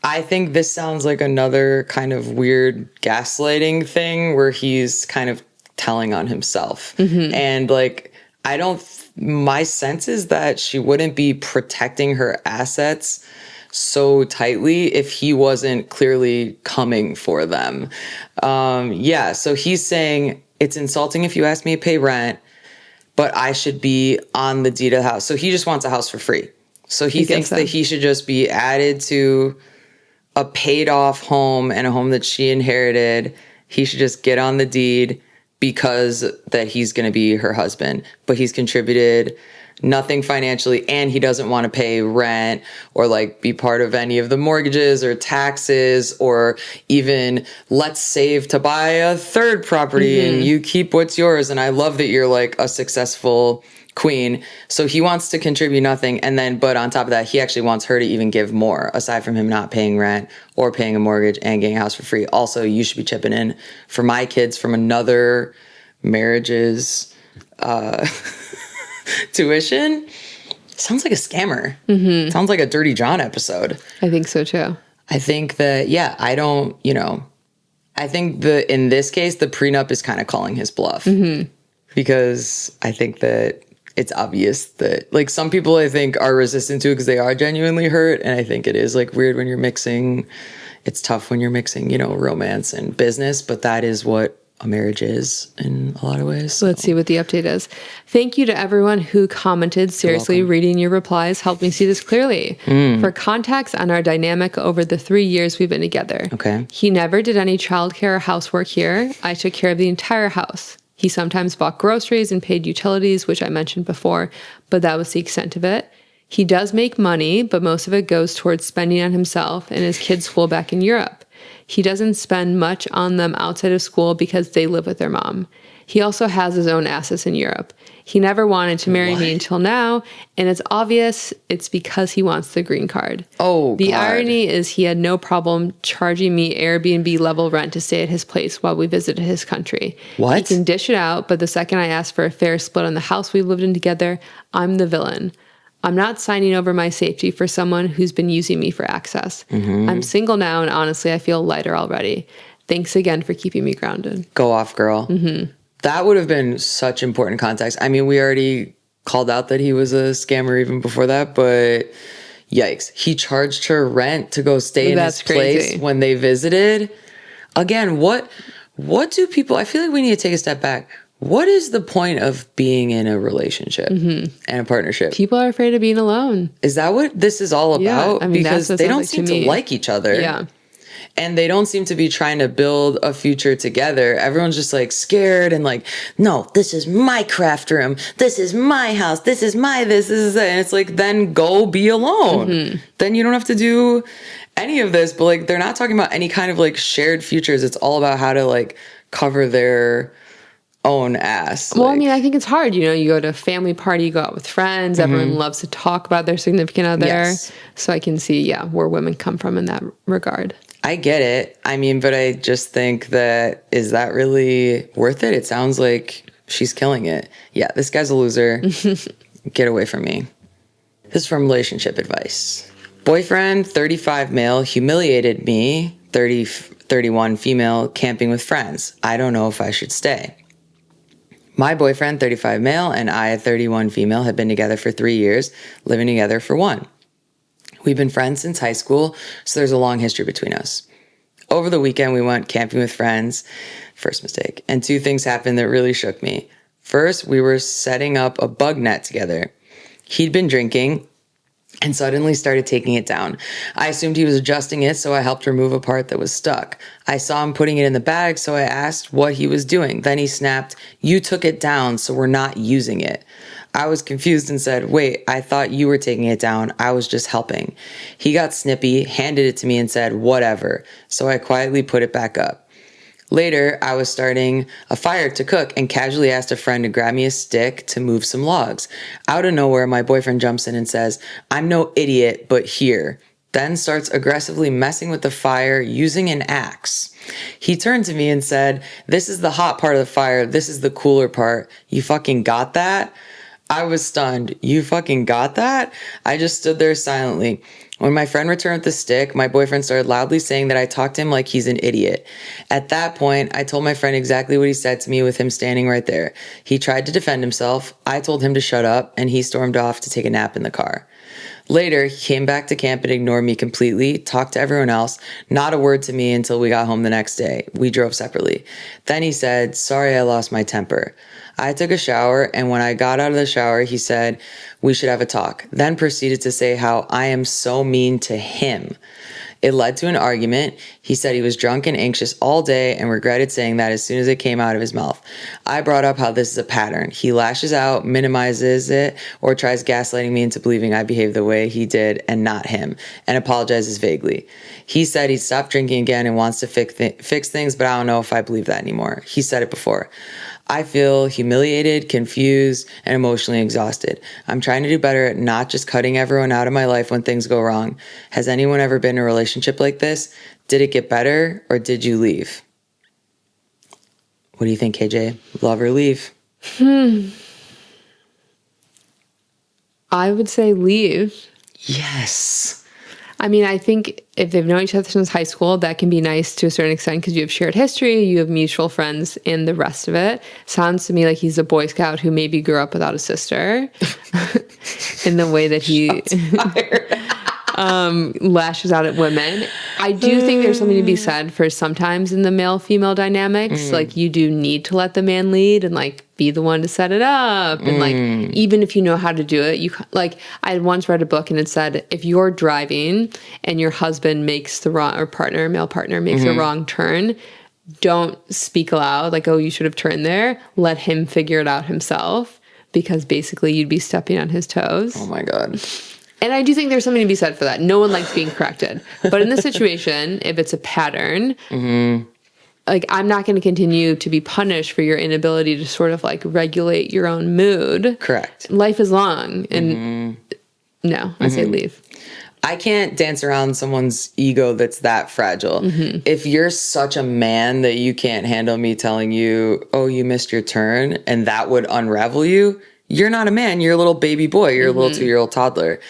I think this sounds like another kind of weird gaslighting thing where he's kind of telling on himself. And like, I don't my sense is that she wouldn't be protecting her assets so tightly if he wasn't clearly coming for them. So he's saying it's insulting if you ask me to pay rent, but I should be on the deed of the house. So he just wants a house for free. So he thinks that he should just be added to a paid off home and a home that she inherited. He should just get on the deed because that he's going to be her husband, but he's contributed nothing financially and he doesn't want to pay rent or like be part of any of the mortgages or taxes or even let's save to buy a third property and you keep what's yours. And I love that you're like a successful queen. So he wants to contribute nothing. And then, but on top of that, he actually wants her to even give more aside from him not paying rent or paying a mortgage and getting a house for free. Also, you should be chipping in for my kids from another marriage's tuition. Sounds like a scammer. Sounds like a Dirty John episode. I think so too. I think that, I think that in this case, the prenup is kind of calling his bluff because I think that it's obvious that like some people I think are resistant to it because they are genuinely hurt. And I think it is like weird when you're mixing, it's tough when you're mixing, romance and business, but that is what a marriage is in a lot of ways. So. Let's see what the update is. Thank you to everyone who commented. Seriously, reading your replies helped me see this clearly. For context on our dynamic over the 3 years we've been together. Okay. He never did any childcare or housework here. I took care of the entire house. He sometimes bought groceries and paid utilities, which I mentioned before, but that was the extent of it. He does make money, but most of it goes towards spending on himself and his kids' school back in Europe. He doesn't spend much on them outside of school because they live with their mom. He also has his own assets in Europe. He never wanted to marry me until now, and it's obvious it's because he wants the green card. Oh, the God. irony is he had no problem charging me Airbnb level rent to stay at his place while we visited his country. What? He can dish it out, but the second I asked for a fair split on the house we lived in together, I'm the villain. I'm not signing over my safety for someone who's been using me for access. I'm single now, and honestly, I feel lighter already. Thanks again for keeping me grounded. Go off, girl. That would have been such important context. I mean, we already called out that he was a scammer even before that, but yikes. He charged her rent to go stay in his place when they visited. Again, what do people, I feel like we need to take a step back. What is the point of being in a relationship and a partnership? People are afraid of being alone. Is that what this is all about? Yeah, I mean, because they don't seem to like each other. Yeah. And they don't seem to be trying to build a future together. Everyone's just like scared and like, no, this is my craft room. This is my house. This is this is that. And it's like, then go be alone. Then you don't have to do any of this. But like, they're not talking about any kind of like shared futures. It's all about how to like cover their own ass. Well, I mean, I think it's hard. You go to a family party, you go out with friends. Everyone loves to talk about their significant other. Yes. So I can see, where women come from in that regard. I get it. I mean, but I just think that, is that really worth it? It sounds like she's killing it. Yeah, this guy's a loser. Get away from me. This is from Relationship Advice. Boyfriend, 35 male, humiliated me, 31 female, camping with friends. I don't know if I should stay. My boyfriend, 35 male, and I, 31 female, have been together for 3 years, living together for 1. We've been friends since high school, so there's a long history between us. Over the weekend, we went camping with friends. First mistake. And 2 things happened that really shook me. First, we were setting up a bug net together. He'd been drinking and suddenly started taking it down. I assumed he was adjusting it, so I helped remove a part that was stuck. I saw him putting it in the bag, so I asked what he was doing. Then he snapped, "You took it down, so we're not using it." I was confused and said, "Wait, I thought you were taking it down. I was just helping." He got snippy, handed it to me and said, "Whatever." So I quietly put it back up. Later, I was starting a fire to cook and casually asked a friend to grab me a stick to move some logs. Out of nowhere, my boyfriend jumps in and says, "I'm no idiot, but here." Then starts aggressively messing with the fire using an axe. He turned to me and said, "This is the hot part of the fire. This is the cooler part. You fucking got that?" I was stunned. You fucking got that? I just stood there silently. When my friend returned with the stick, my boyfriend started loudly saying that I talked to him like he's an idiot. At that point, I told my friend exactly what he said to me with him standing right there. He tried to defend himself. I told him to shut up, and he stormed off to take a nap in the car. Later, he came back to camp and ignored me completely, talked to everyone else, not a word to me until we got home the next day. We drove separately. Then he said, sorry, I lost my temper. I took a shower, and when I got out of the shower, he said, we should have a talk. Then proceeded to say how I am so mean to him. It led to an argument. He said he was drunk and anxious all day and regretted saying that as soon as it came out of his mouth. I brought up how this is a pattern. He lashes out, minimizes it, or tries gaslighting me into believing I behaved the way he did and not him, and apologizes vaguely. He said he'd stopped drinking again and wants to fix things, but I don't know if I believe that anymore. He said it before. I feel humiliated, confused, and emotionally exhausted. I'm trying to do better at not just cutting everyone out of my life when things go wrong. Has anyone ever been in a relationship like this? Did it get better, or did you leave? What do you think, KJ? Love or leave? I would say leave. Yes. I mean, I think if they've known each other since high school, that can be nice to a certain extent because you have shared history, you have mutual friends, and the rest of it. Sounds to me like he's a Boy Scout who maybe grew up without a sister in the way that he lashes out at women. I do think there's something to be said for sometimes in the male-female dynamics, like you do need to let the man lead and like be the one to set it up. And like, even if you know how to do it, you like, I had once read a book and it said, if you're driving and your husband makes the wrong, or partner, male partner makes a wrong turn, don't speak aloud like, oh, you should have turned there. Let him figure it out himself, because basically you'd be stepping on his toes. Oh my God. And I do think there's something to be said for that. No one likes being corrected. But in this situation, if it's a pattern, like I'm not going to continue to be punished for your inability to sort of like regulate your own mood. Correct. Life is long. And no, I say leave. I can't dance around someone's ego that's that fragile. If you're such a man that you can't handle me telling you, oh, you missed your turn, and that would unravel you, you're not a man. You're a little baby boy. You're a little 2-year-old toddler.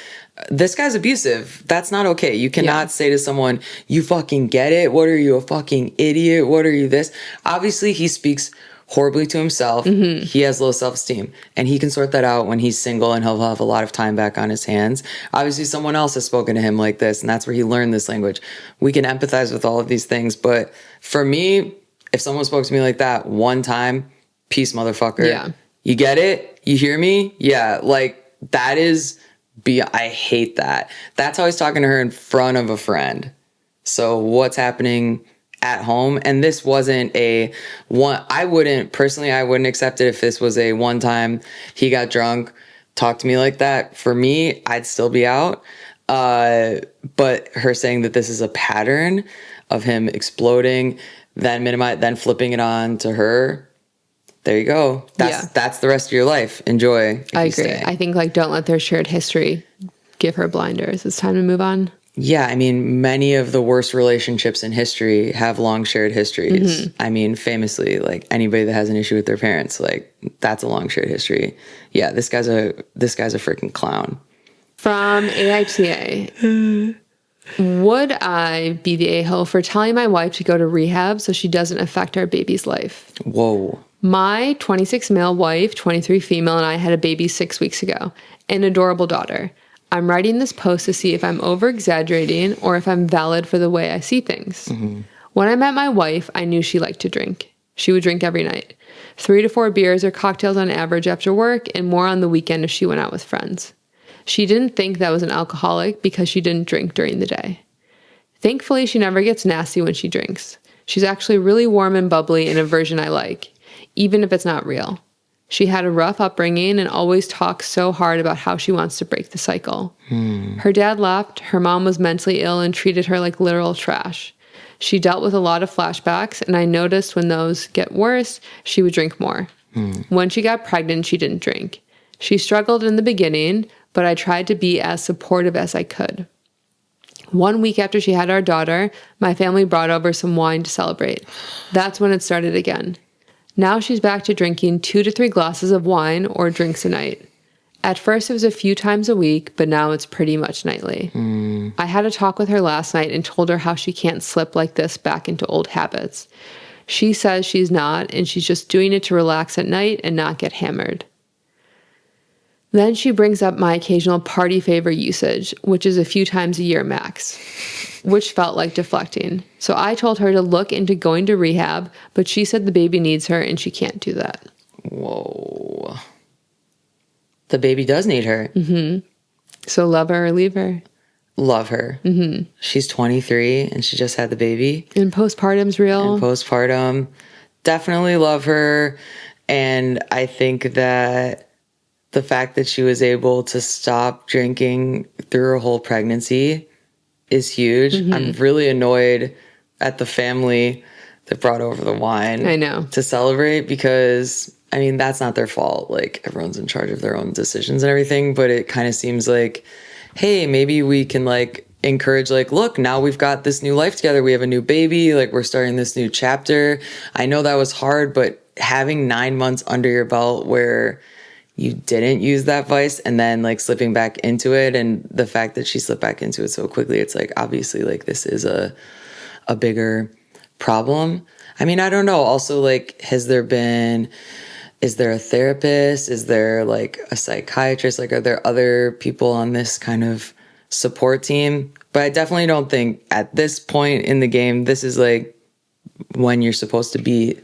This guy's abusive. That's not okay. You cannot say to someone, you fucking get it? What are you, a fucking idiot? What are you this? Obviously, he speaks horribly to himself. He has low self-esteem, and he can sort that out when he's single and he'll have a lot of time back on his hands. Obviously, someone else has spoken to him like this, and that's where he learned this language. We can empathize with all of these things, but for me, if someone spoke to me like that one time, peace, motherfucker. Yeah. You get it? You hear me? Yeah, like that is... I hate that. That's how he's talking to her in front of a friend. So what's happening at home? And this wasn't a one. I wouldn't accept it if this was a one time he got drunk, talked to me like that. For me, I'd still be out. But her saying that this is a pattern of him exploding, then flipping it on to her. There you go. That's the rest of your life. Enjoy. I agree. I think like don't let their shared history give her blinders. It's time to move on. Yeah, I mean, many of the worst relationships in history have long shared histories. I mean, famously, like anybody that has an issue with their parents, like that's a long shared history. Yeah, this guy's a freaking clown. From AITA. Would I be the a-hole for telling my wife to go to rehab so she doesn't affect our baby's life? Whoa. My 26 male wife, 23 female, and I had a baby 6 weeks ago, an adorable daughter. I'm writing this post to see if I'm over-exaggerating or if I'm valid for the way I see things. When I met my wife, I knew she liked to drink. She would drink every night. 3 to 4 beers or cocktails on average after work, and more on the weekend if she went out with friends. She didn't think that was an alcoholic because she didn't drink during the day. Thankfully, she never gets nasty when she drinks. She's actually really warm and bubbly in a version I like, even if it's not real. She had a rough upbringing and always talks so hard about how she wants to break the cycle. Her dad left, her mom was mentally ill and treated her like literal trash. She dealt with a lot of flashbacks, and I noticed when those get worse, she would drink more. When she got pregnant, she didn't drink. She struggled in the beginning, but I tried to be as supportive as I could. 1 week after she had our daughter, my family brought over some wine to celebrate. That's when it started again. Now she's back to drinking 2 to 3 glasses of wine or drinks a night. At first, it was a few times a week, but now it's pretty much nightly. I had a talk with her last night and told her how she can't slip like this back into old habits. She says she's not, and she's just doing it to relax at night and not get hammered. Then she brings up my occasional party favor usage, which is a few times a year max, which felt like deflecting. So I told her to look into going to rehab, but she said the baby needs her and she can't do that. Whoa. The baby does need her. So love her or leave her. Love her. She's 23 and she just had the baby. And postpartum's real. And postpartum. Definitely love her. And I think that the fact that she was able to stop drinking through her whole pregnancy is huge. I'm really annoyed at the family that brought over the wine. I know. To celebrate, because I mean, that's not their fault. Like, everyone's in charge of their own decisions and everything, but it kind of seems like, hey, maybe we can like encourage, like, look, now we've got this new life together. We have a new baby. Like, we're starting this new chapter. I know that was hard, but having 9 months under your belt where you didn't use that vice and then like slipping back into it, and the fact that she slipped back into it so quickly, it's like, obviously, like, this is a bigger problem. I mean, I don't know. Also, like, is there a therapist? Is there like a psychiatrist? Like, are there other people on this kind of support team? But I definitely don't think at this point in the game, this is like when you're supposed to be.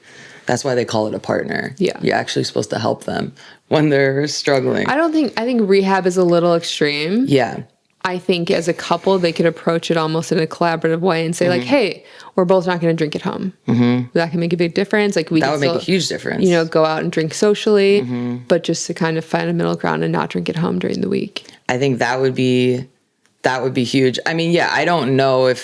That's why they call it a partner. Yeah. You're actually supposed to help them when they're struggling. I think rehab is a little extreme. Yeah. I think as a couple, they could approach it almost in a collaborative way and say like, hey, we're both not going to drink at home. That can make a big difference. Like, that would make a huge difference. You know, go out and drink socially, but just to kind of find a middle ground and not drink at home during the week. I think that would be huge. I mean, yeah, I don't know.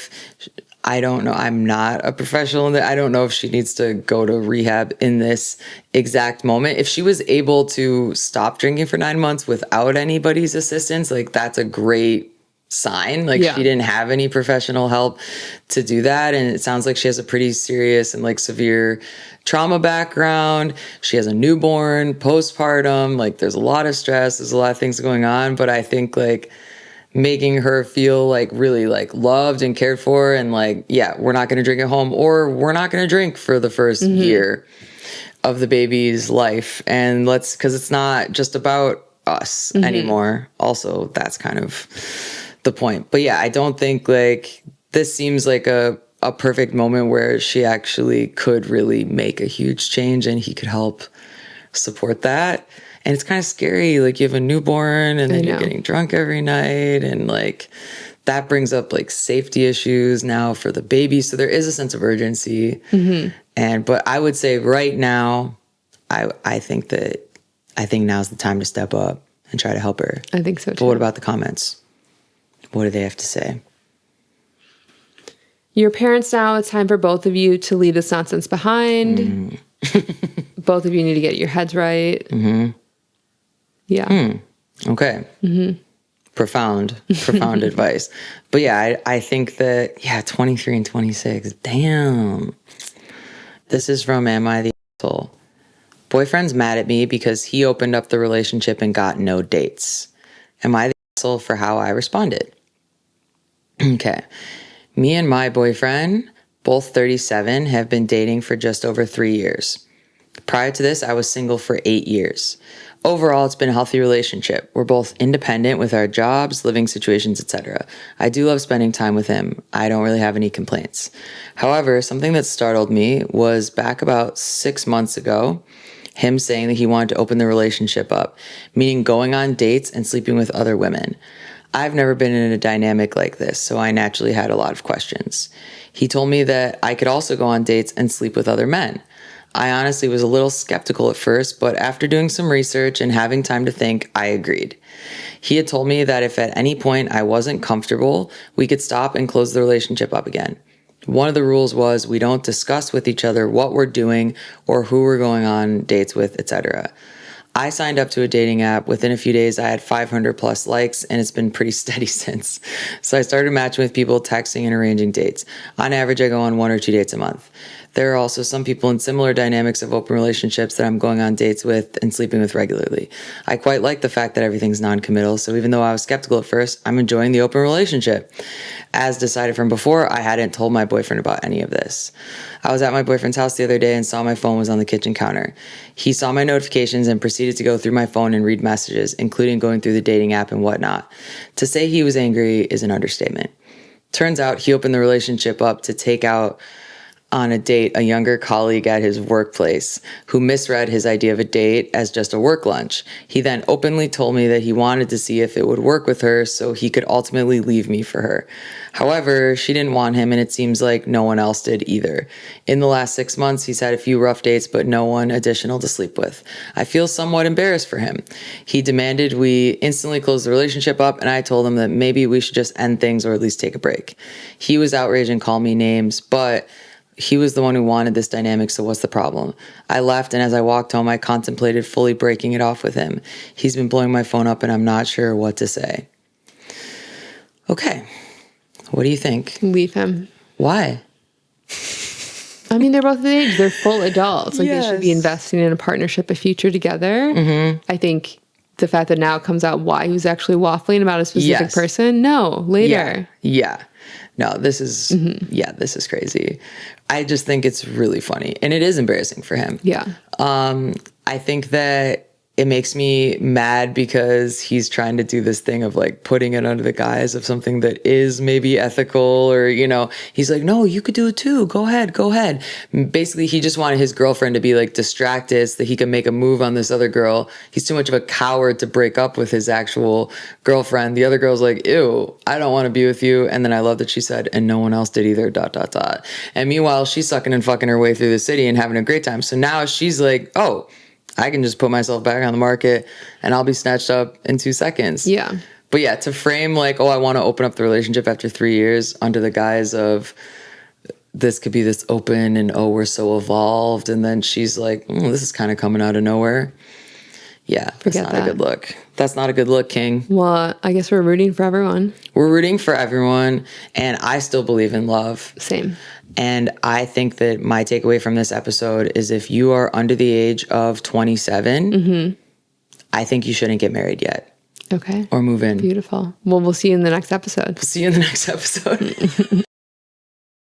I'm not a professional. I don't know if she needs to go to rehab in this exact moment. If she was able to stop drinking for 9 months without anybody's assistance, like, that's a great sign. Like, she didn't have any professional help to do that. And it sounds like she has a pretty serious and like severe trauma background. She has a newborn, postpartum. Like, there's a lot of stress. There's a lot of things going on. But I think like making her feel like really like loved and cared for, and like, yeah, we're not going to drink at home, or we're not going to drink for the first year of the baby's life. And because it's not just about us anymore. Also, that's kind of the point. But yeah, I don't think like this seems like a perfect moment where she actually could really make a huge change and he could help support that. And it's kind of scary. Like, you have a newborn and then you're getting drunk every night. And like, that brings up like safety issues now for the baby. So there is a sense of urgency. But I would say right now, I think now's the time to step up and try to help her. I think so too. But what about the comments? What do they have to say? You're parents now. It's time for both of you to leave this nonsense behind. Both of you need to get your heads right. Yeah. Okay. Profound advice. But yeah, I think that, 23 and 26, damn. This is from Am I the Asshole? Boyfriend's mad at me because he opened up the relationship and got no dates. Am I the asshole for how I responded? Okay. Me and my boyfriend, both 37, have been dating for just over 3 years. Prior to this, I was single for 8 years. Overall, it's been a healthy relationship. We're both independent with our jobs, living situations, etc. I do love spending time with him. I don't really have any complaints. However, something that startled me was back about 6 months ago, him saying that he wanted to open the relationship up, meaning going on dates and sleeping with other women. I've never been in a dynamic like this, so I naturally had a lot of questions. He told me that I could also go on dates and sleep with other men. I honestly was a little skeptical at first, but after doing some research and having time to think, I agreed. He had told me that if at any point I wasn't comfortable, we could stop and close the relationship up again. One of the rules was we don't discuss with each other what we're doing or who we're going on dates with, etc. I signed up to a dating app. Within a few days, I had 500 plus likes, and it's been pretty steady since. So I started matching with people, texting, and arranging dates. On average, I go on 1 or 2 dates a month. There are also some people in similar dynamics of open relationships that I'm going on dates with and sleeping with regularly. I quite like the fact that everything's non-committal, so even though I was skeptical at first, I'm enjoying the open relationship. As decided from before, I hadn't told my boyfriend about any of this. I was at my boyfriend's house the other day and saw my phone was on the kitchen counter. He saw my notifications and proceeded to go through my phone and read messages, including going through the dating app and whatnot. To say he was angry is an understatement. Turns out he opened the relationship up to take out on a date a younger colleague at his workplace who misread his idea of a date as just a work lunch. He then openly told me that he wanted to see if it would work with her so he could ultimately leave me for her. However, she didn't want him, and it seems like no one else did either. In the last 6 months, he's had a few rough dates, but no one additional to sleep with. I feel somewhat embarrassed for him. He demanded we instantly close the relationship up, and I told him that maybe we should just end things or at least take a break. He was outraged and called me names, but he was the one who wanted this dynamic, so what's the problem? I left, and as I walked home, I contemplated fully breaking it off with him. He's been blowing my phone up, and I'm not sure what to say. Okay. What do you think? Leave him. Why? I mean, they're both the age. They're full adults. Like, they should be investing in a partnership, a future together. Mm-hmm. I think the fact that now it comes out why he was actually waffling about a specific person. No, later. Yeah. No, this is, this is crazy. I just think it's really funny. And it is embarrassing for him. Yeah. I think that it makes me mad because he's trying to do this thing of like putting it under the guise of something that is maybe ethical or, you know, he's like, no, you could do it too. Go ahead. Basically, he just wanted his girlfriend to be like distracted so that he could make a move on this other girl. He's too much of a coward to break up with his actual girlfriend. The other girl's like, ew, I don't want to be with you. And then I love that she said, and no one else did either, ... And meanwhile, she's sucking and fucking her way through the city and having a great time. So now she's like, oh, I can just put myself back on the market and I'll be snatched up in 2 seconds. Yeah. But yeah, to frame like, oh, I want to open up the relationship after 3 years under the guise of this could be this open and, oh, we're so evolved. And then she's like, this is kind of coming out of nowhere. Yeah, that's not a good look. That's not a good look, King. Well, I guess we're rooting for everyone. We're rooting for everyone. And I still believe in love. Same. And I think that my takeaway from this episode is if you are under the age of 27, I think you shouldn't get married yet. Okay. Or move in. Beautiful. Well, we'll see you in the next episode. We'll see you in the next episode.